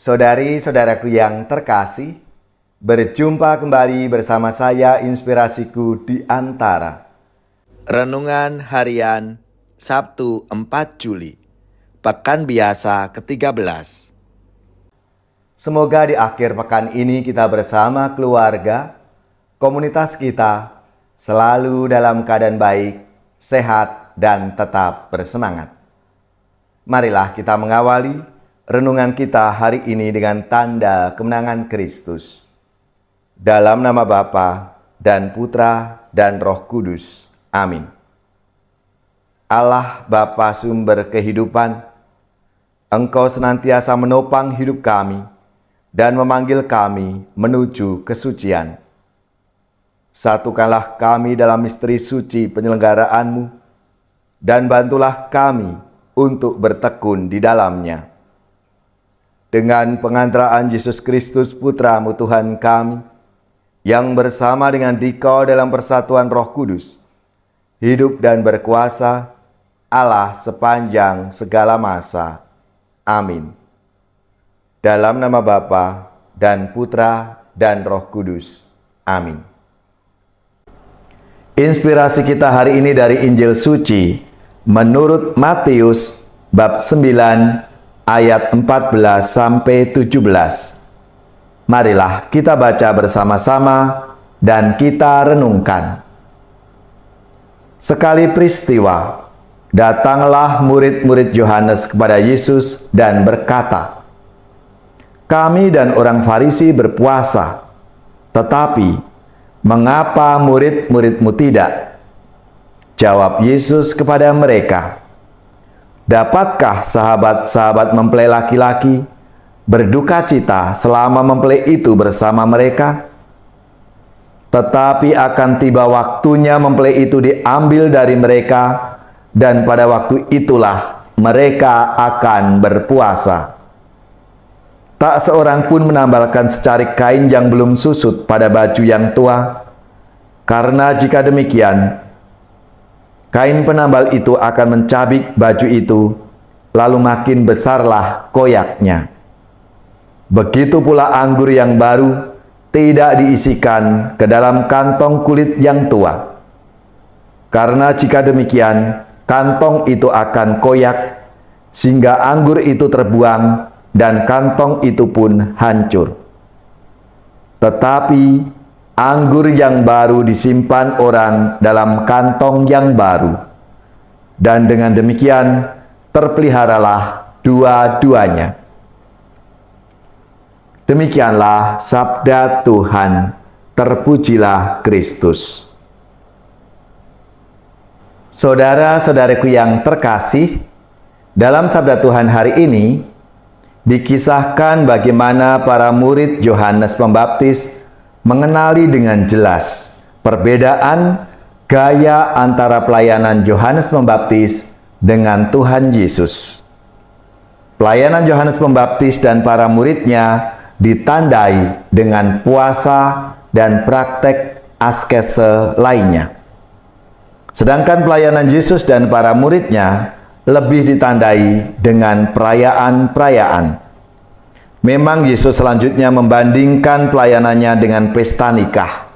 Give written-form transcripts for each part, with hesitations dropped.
Saudari-saudaraku yang terkasih, berjumpa kembali bersama saya Inspirasiku di Antara. Renungan Harian Sabtu 4 Juli, Pekan Biasa ke-13. Semoga di akhir pekan ini kita bersama keluarga, komunitas kita, selalu dalam keadaan baik, sehat, dan tetap bersemangat. Marilah kita mengawali renungan kita hari ini dengan tanda kemenangan Kristus. Dalam nama Bapa dan Putra dan Roh Kudus. Amin. Allah Bapa sumber kehidupan, Engkau senantiasa menopang hidup kami dan memanggil kami menuju kesucian. Satukanlah kami dalam misteri suci penyelenggaraanmu, dan bantulah kami untuk bertekun di dalamnya. Dengan pengantaraan Yesus Kristus Putra-Mu Tuhan kami, yang bersama dengan Dikau dalam persatuan Roh Kudus, hidup dan berkuasa Allah sepanjang segala masa. Amin. Dalam nama Bapa dan Putra dan Roh Kudus. Amin. Inspirasi kita hari ini dari Injil Suci menurut Matius bab 9 ayat 14 sampai 17. Marilah kita baca bersama-sama dan kita renungkan. Sekali peristiwa, datanglah murid-murid Yohanes kepada Yesus dan berkata, "Kami dan orang Farisi berpuasa, tetapi mengapa murid-murid-mu tidak?" Jawab Yesus kepada mereka, "Dapatkah sahabat-sahabat mempelai laki-laki berduka cita selama mempelai itu bersama mereka? Tetapi akan tiba waktunya mempelai itu diambil dari mereka, dan pada waktu itulah mereka akan berpuasa. Tak seorang pun menambalkan secarik kain yang belum susut pada baju yang tua, karena jika demikian, kain penambal itu akan mencabik baju itu, lalu makin besarlah koyaknya. Begitu pula anggur yang baru tidak diisikan ke dalam kantong kulit yang tua, karena jika demikian, kantong itu akan koyak, sehingga anggur itu terbuang, dan kantong itu pun hancur. Tetapi anggur yang baru disimpan orang dalam kantong yang baru, dan dengan demikian terpeliharalah dua-duanya." Demikianlah sabda Tuhan. Terpujilah Kristus. Saudara-saudariku yang terkasih, dalam sabda Tuhan hari ini dikisahkan bagaimana para murid Yohanes Pembaptis mengenali dengan jelas perbedaan gaya antara pelayanan Yohanes Pembaptis dengan Tuhan Yesus. Pelayanan Yohanes Pembaptis dan para muridnya ditandai dengan puasa dan praktek askese lainnya. Sedangkan pelayanan Yesus dan para muridnya lebih ditandai dengan perayaan-perayaan. Memang Yesus selanjutnya membandingkan pelayanannya dengan pesta nikah.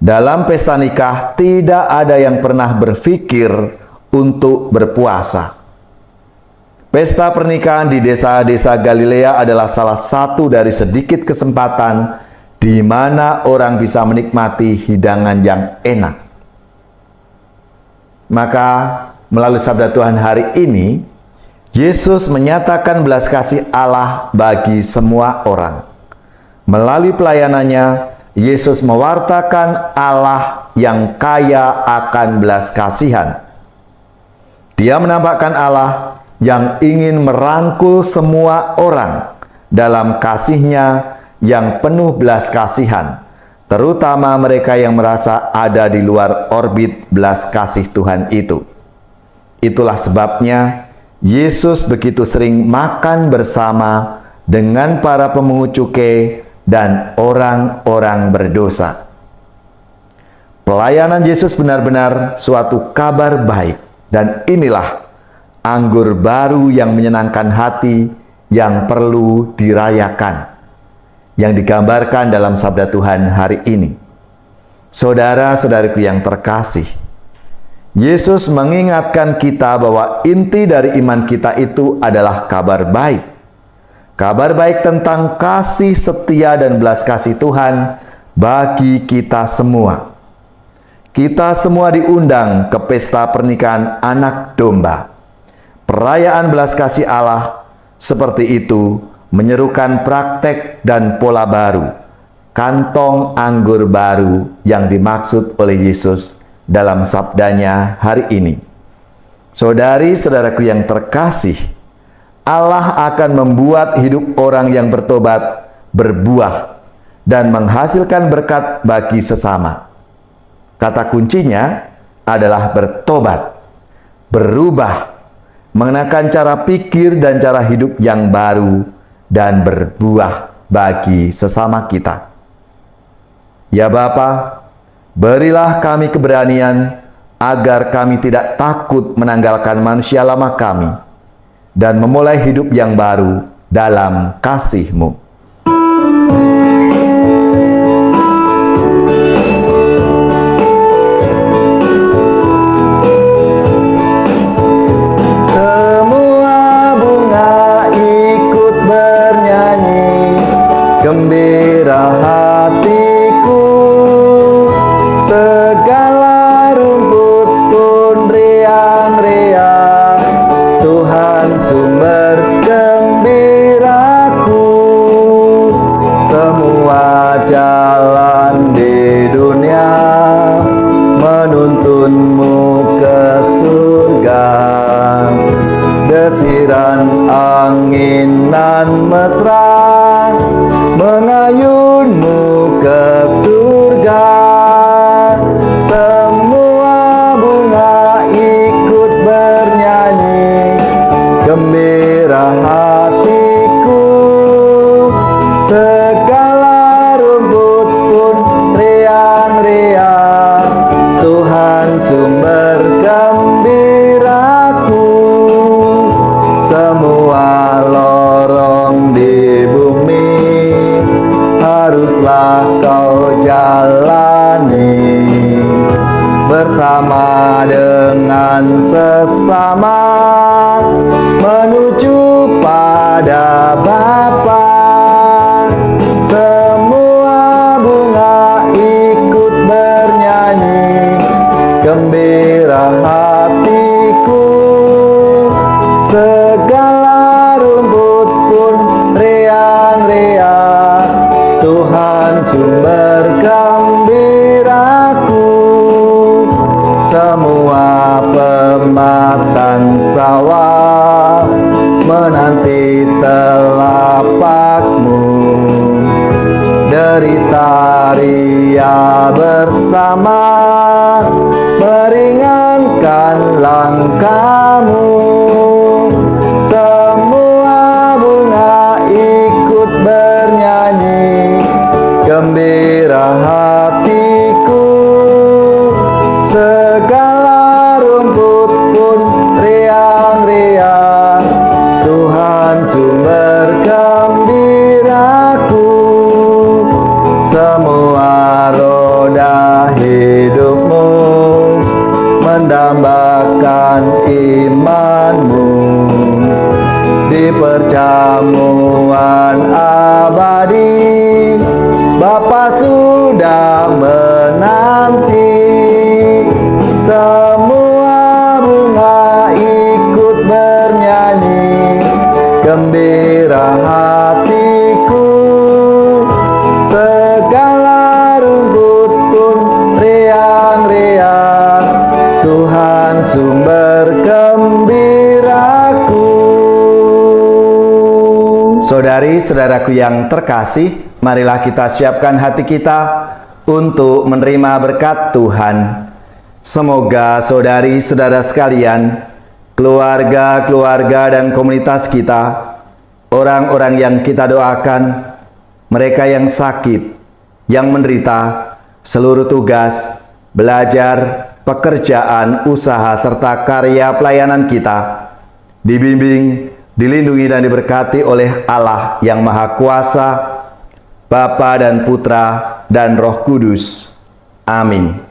Dalam pesta nikah tidak ada yang pernah berpikir untuk berpuasa. Pesta pernikahan di desa-desa Galilea adalah salah satu dari sedikit kesempatan di mana orang bisa menikmati hidangan yang enak. Maka melalui sabda Tuhan hari ini, Yesus menyatakan belas kasih Allah bagi semua orang. Melalui pelayanannya, Yesus mewartakan Allah yang kaya akan belas kasihan. Dia menampakkan Allah yang ingin merangkul semua orang dalam kasih-Nya yang penuh belas kasihan, terutama mereka yang merasa ada di luar orbit belas kasih Tuhan itu. Itulah sebabnya Yesus begitu sering makan bersama dengan para pemungut cukai dan orang-orang berdosa. Pelayanan Yesus benar-benar suatu kabar baik, dan inilah anggur baru yang menyenangkan hati yang perlu dirayakan, yang digambarkan dalam sabda Tuhan hari ini. Saudara-saudariku yang terkasih, Yesus mengingatkan kita bahwa inti dari iman kita itu adalah kabar baik. Kabar baik tentang kasih setia dan belas kasih Tuhan bagi kita semua. Kita semua diundang ke pesta pernikahan anak domba. Perayaan belas kasih Allah seperti itu menyerukan praktek dan pola baru, kantong anggur baru yang dimaksud oleh Yesus dalam sabdanya hari ini. Saudari-saudaraku yang terkasih, Allah akan membuat hidup orang yang bertobat berbuah dan menghasilkan berkat bagi sesama. Kata kuncinya adalah bertobat, berubah, mengenakan cara pikir dan cara hidup yang baru, dan berbuah bagi sesama kita. Ya Bapa, berilah kami keberanian agar kami tidak takut menanggalkan manusia lama kami dan memulai hidup yang baru dalam kasih-Mu. Semua bunga ikut bernyanyi, gembira hatiku, segala rumput pun riang-riang, Tuhan sumber gembiraku. Semua jalan di dunia menuntunmu ke surga, desiran anginan mesra mengayunmu ke surga. Semua bunga ikut bernyanyi, gembira hatiku, segala rumput pun riang-riang, Tuhan sumber gembiraku. Semua lorong di bumi haruslah kau jalani, bersama dengan sesama menuju pada Bapa. Semua bunga ikut bernyanyi, gembira hatiku, segala rumput pun riang-riang, Tuhan sumber gembiraku. Semua pematang sawah menanti telapakmu, derita ria bersama meringankan langkahmu. Semua bunga ikut bernyanyi, gembira hatiku, segala rumput pun riang-riang, Tuhan sumber gembiraku. Semua roda hidupmu mendambakan imanmu, di perjamuan abadi Bapa sudah menanti. Semua bunga ikut bernyanyi, gembira hatiku, segala rumput pun riang-riang, Tuhan sumber gembiraku. Saudari-saudaraku yang terkasih, marilah kita siapkan hati kita untuk menerima berkat Tuhan. Semoga saudari-saudara sekalian, keluarga-keluarga dan komunitas kita, orang-orang yang kita doakan, mereka yang sakit, yang menderita, seluruh tugas, belajar, pekerjaan, usaha, serta karya pelayanan kita, dibimbing, dilindungi dan diberkati oleh Allah yang Maha Kuasa, Bapa dan Putra dan Roh Kudus. Amin.